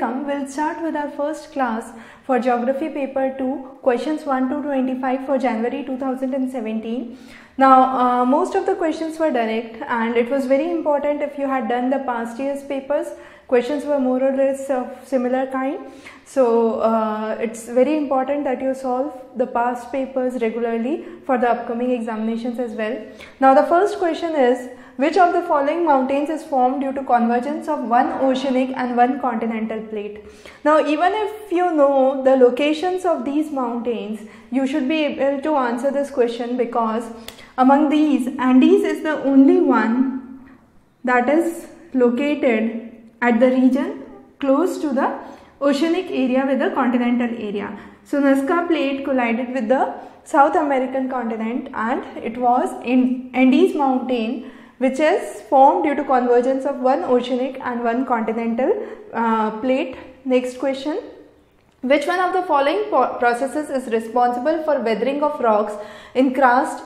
welcome. We'll start with our first class for Geography Paper 2, questions 1 to 25 for January 2017. Now, most of the questions were direct, and it was very important if you had done the past year's papers. Questions were more or less of similar kind. So, it's very important that you solve the past papers regularly for the upcoming examinations as well. Now, the first question is, which of the following mountains is formed due to convergence of one oceanic and one continental plate? Now, even if you know the locations of these mountains, you should be able to answer this question, because among these, Andes is the only one that is located at the region close to the oceanic area with the continental area. So, Nazca Plate collided with the South American continent, and it was in Andes mountain which is formed due to convergence of one oceanic and one continental plate. Next question. Which one of the following processes is responsible for weathering of rocks in karst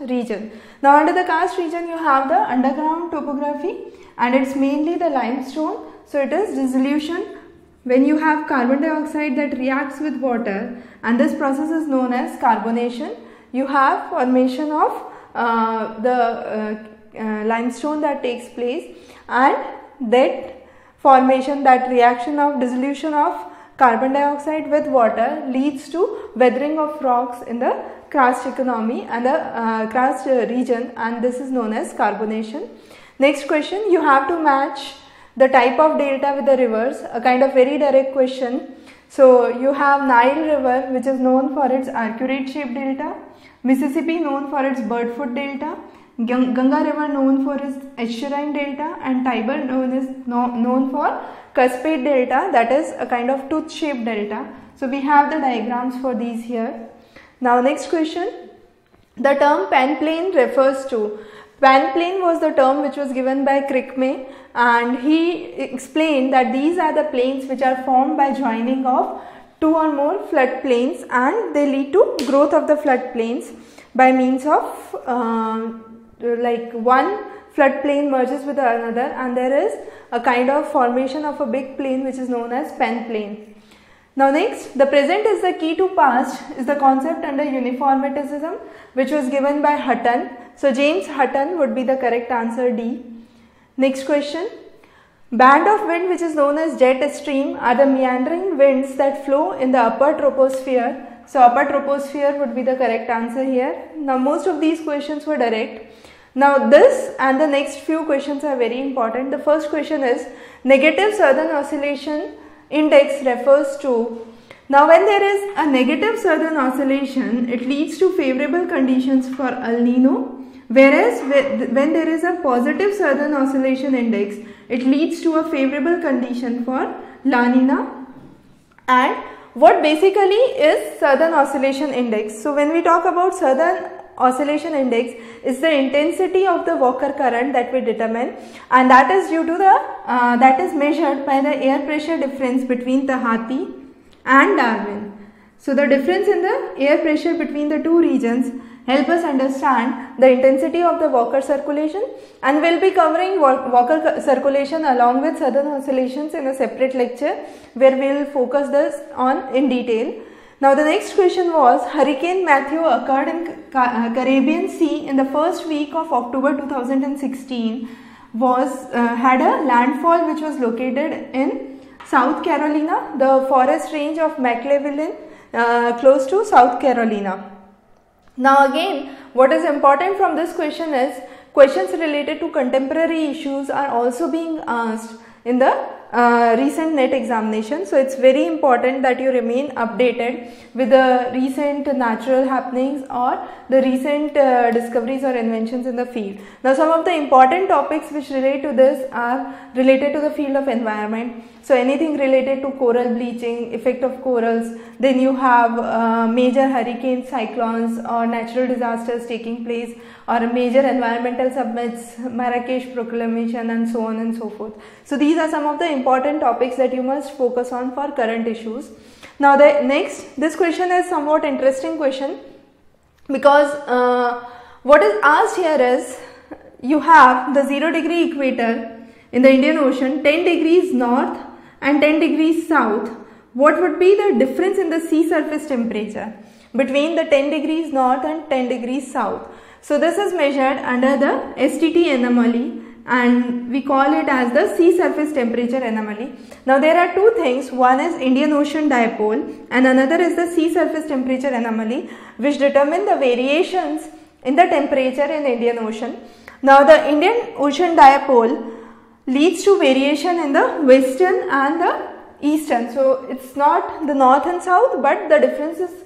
region? Now, under the karst region you have the underground topography, and it's mainly the limestone. So, it is dissolution when you have carbon dioxide that reacts with water, and this process is known as carbonation. You have formation of limestone that takes place, and that formation, that reaction of dissolution of carbon dioxide with water leads to weathering of rocks in the karst economy and the karst region, and this is known as carbonation. Next question, you have to match the type of delta with the rivers, a kind of very direct question. So, you have Nile River, which is known for its arcuate shaped delta, Mississippi known for its bird foot delta, Ganga River known for its estuarine delta, and Tiber known for cuspate delta, that is a kind of tooth shaped delta. So, we have the diagrams for these here. Now, next question, the term panplain refers to. Panplain was the term which was given by Crickmay, and he explained that these are the plains which are formed by joining of two or more flood plains, and they lead to growth of the flood plains by means of like one flood plain merges with another, and there is a kind of formation of a big plain which is known as panplain. Now, next, the present is the key to past is the concept under uniformitism, which was given by Hutton. So, James Hutton would be the correct answer, D. Next question. Band of wind which is known as jet stream are the meandering winds that flow in the upper troposphere. So, upper troposphere would be the correct answer here. Now, most of these questions were direct. Now, this and the next few questions are very important. The first question is, negative southern oscillation index refers to. Now, when there is a negative southern oscillation, it leads to favorable conditions for El Nino, whereas when there is a positive southern oscillation index, it leads to a favorable condition for La Nina. And what basically is southern oscillation index? So, when we talk about southern oscillation index, is the intensity of the Walker current that we determine, and that is due to the that is measured by the air pressure difference between Tahiti and Darwin. So, the difference in the air pressure between the two regions help us understand the intensity of the Walker circulation, and we will be covering Walker circulation along with southern oscillations in a separate lecture where we will focus this on in detail. Now, the next question was, Hurricane Matthew occurred in Caribbean Sea in the first week of October 2016, had a landfall which was located in South Carolina, the forest range of McLevelin, close to South Carolina. Now, again, what is important from this question is, questions related to contemporary issues are also being asked in the recent NET examination. So, it's very important that you remain updated with the recent natural happenings or the recent discoveries or inventions in the field. Now, some of the important topics which relate to this are related to the field of environment. So, anything related to coral bleaching, effect of corals, then you have major hurricanes, cyclones or natural disasters taking place, or major environmental summits, Marrakesh Proclamation, and so on and so forth. So, these are some of the important topics that you must focus on for current issues. Now, this question is somewhat interesting question, because what is asked here is, you have the 0 degree equator in the Indian Ocean, 10 degrees north and 10 degrees south, what would be the difference in the sea surface temperature between the 10 degrees north and 10 degrees south? So this is measured under the STT anomaly, and we call it as the sea surface temperature anomaly. Now there are two things, one is Indian Ocean dipole and another is the sea surface temperature anomaly, which determine the variations in the temperature in Indian Ocean. Now the Indian Ocean dipole leads to variation in the western and the eastern. So it's not the north and south, but the difference is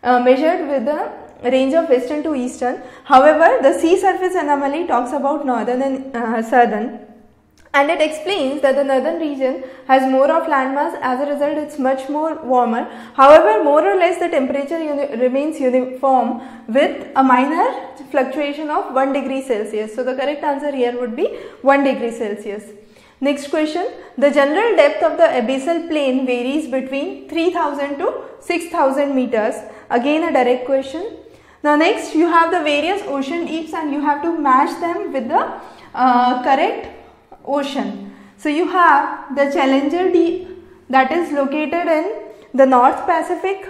measured with the range of western to eastern. However, the sea surface anomaly talks about northern and southern, and it explains that the northern region has more of landmass. As a result, it's much more warmer. However, more or less the temperature remains uniform with a minor fluctuation of 1 degree Celsius. So the correct answer here would be 1 degree Celsius. Next question, the general depth of the abyssal plain varies between 3000 to 6000 meters. Again a direct question. Now next you have the various ocean deeps and you have to match them with the correct ocean. So you have the Challenger Deep that is located in the North Pacific.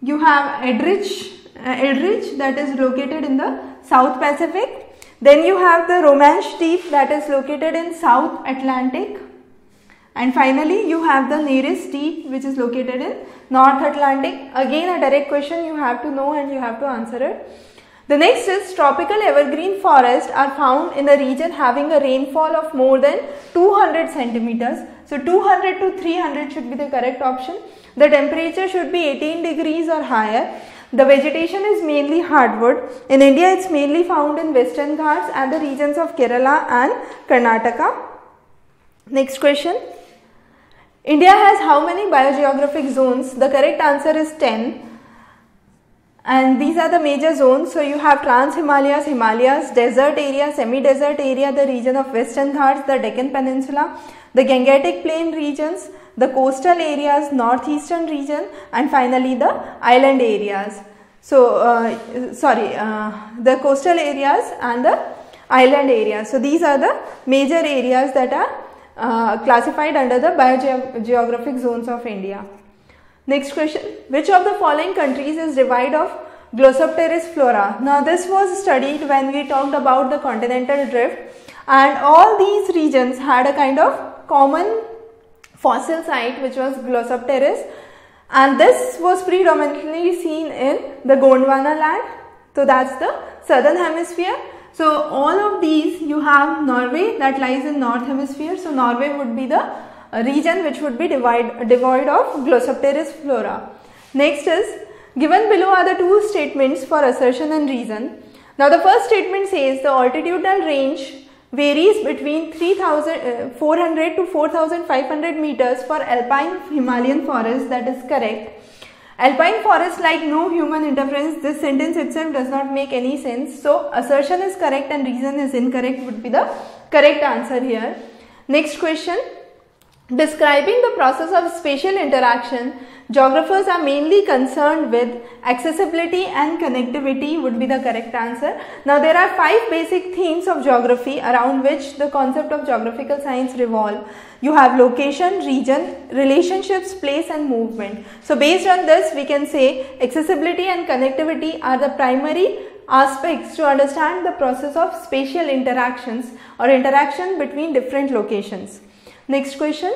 You have Eldridge that is located in the South Pacific. Then you have the Romanche Deep that is located in South Atlantic. And finally you have the Nearest Deep which is located in North Atlantic. Again a direct question, you have to know and you have to answer it. The next is tropical evergreen forests are found in the region having a rainfall of more than 200 centimeters. So 200 to 300 should be the correct option. The temperature should be 18 degrees or higher. The vegetation is mainly hardwood. In India, it's mainly found in Western Ghats and the regions of Kerala and Karnataka. Next question. India has how many biogeographic zones? The correct answer is 10. And these are the major zones. So you have Trans-Himalayas, Himalayas, desert area, semi-desert area, the region of Western Ghats, the Deccan Peninsula, the Gangetic Plain regions, the coastal areas, northeastern region, and finally the island areas. So, the coastal areas and the island areas. So these are the major areas that are classified under the biogeographic zones of India. Next question, which of the following countries is devoid of Glossopteris flora? Now this was studied when we talked about the continental drift, and all these regions had a kind of common fossil site which was Glossopteris, and this was predominantly seen in the Gondwana land. So that's the southern hemisphere. So all of these, you have Norway that lies in north hemisphere. So Norway would be the region which would be devoid of Glossopteris flora. Next is, given below are the two statements for assertion and reason. Now the first statement says the altitudinal range varies between 3,400 to 4,500 meters for alpine Himalayan forests. That is correct. Alpine forests like no human interference. This sentence itself does not make any sense. So assertion is correct and reason is incorrect would be the correct answer here. Next question. Describing the process of spatial interaction, geographers are mainly concerned with accessibility and connectivity would be the correct answer. Now there are 5 basic themes of geography around which the concept of geographical science revolve. You have location, region, relationships, place and movement. So based on this we can say accessibility and connectivity are the primary aspects to understand the process of spatial interactions or interaction between different locations. Next question.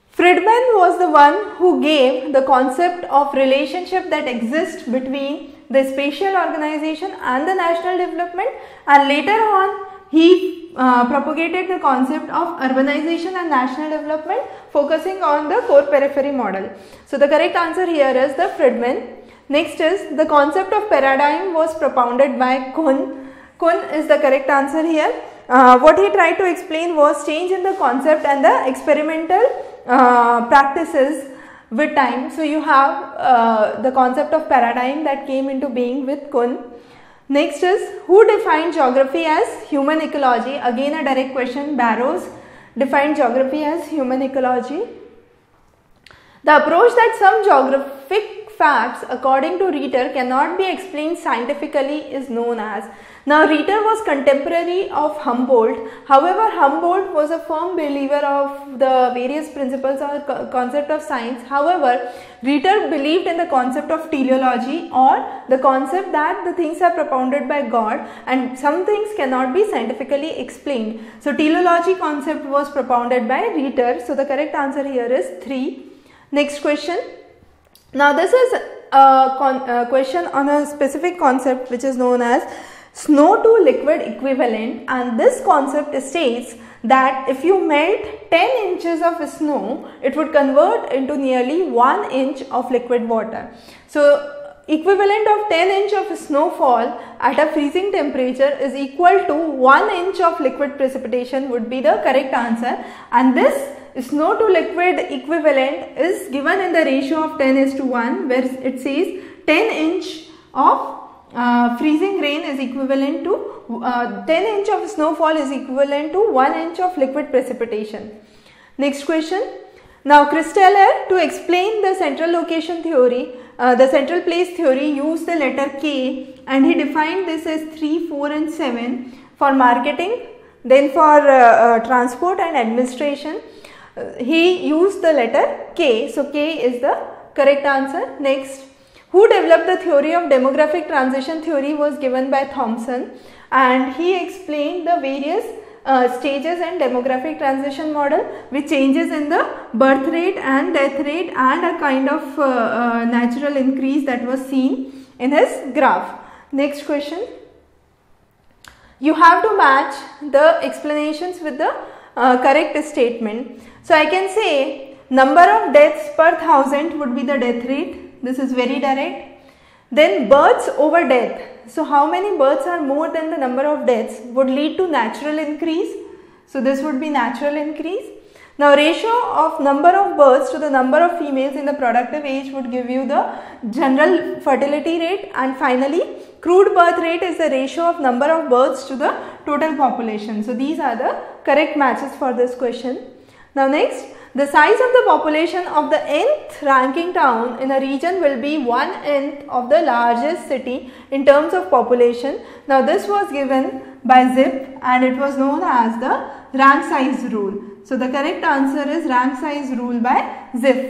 Friedman was the one who gave the concept of relationship that exists between the spatial organization and the national development, and later on he propagated the concept of urbanization and national development, focusing on the core periphery model. So the correct answer here is the Friedman. Next is the concept of paradigm was propounded by Kuhn. Kuhn is the correct answer here. What he tried to explain was change in the concept and the experimental practices with time. So you have the concept of paradigm that came into being with Kuhn. Next is, who defined geography as human ecology? Again a direct question. Barrows defined geography as human ecology. The approach that some geographic facts according to Ritter cannot be explained scientifically is known as. Now Ritter was contemporary of Humboldt. However, Humboldt was a firm believer of the various principles or concept of science. However, Ritter believed in the concept of teleology, or the concept that the things are propounded by God and some things cannot be scientifically explained. So teleology concept was propounded by Ritter. So the correct answer here is 3. Next question. Now this is a question on a specific concept which is known as snow to liquid equivalent, and this concept states that if you melt 10 inches of snow, it would convert into nearly 1 inch of liquid water. So equivalent of 10 inch of snowfall at a freezing temperature is equal to 1 inch of liquid precipitation would be the correct answer, and this snow to liquid equivalent is given in the ratio of 10:1, where it says 10 inch of freezing rain is equivalent to 10 inch of snowfall is equivalent to 1 inch of liquid precipitation. Next question. Now Christaller, to explain the central location theory, the central place theory, used the letter K, and he defined this as 3, 4 and 7 for marketing. Then for transport and administration, he used the letter K. So K is the correct answer. Next. Who developed the theory of demographic transition theory was given by Thomson, and he explained the various stages in demographic transition model, which changes in the birth rate and death rate and a kind of natural increase that was seen in his graph. Next question. You have to match the explanations with the correct statement. So I can say number of deaths per 1000 would be the death rate. This is very direct. Then births over death. So how many births are more than the number of deaths would lead to natural increase. So this would be natural increase. Now ratio of number of births to the number of females in the productive age would give you the general fertility rate. And finally, crude birth rate is the ratio of number of births to the total population. So these are the correct matches for this question. Now next. The size of the population of the nth ranking town in a region will be 1/n of the largest city in terms of population. Now this was given by Zipf, and it was known as the rank size rule. So the correct answer is rank size rule by Zipf.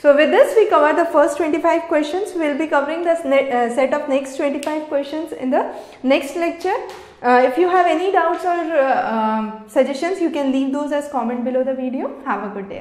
So with this we cover the first 25 questions. We will be covering the set of next 25 questions in the next lecture. If you have any doubts or suggestions, you can leave those as comment below the video. Have a good day.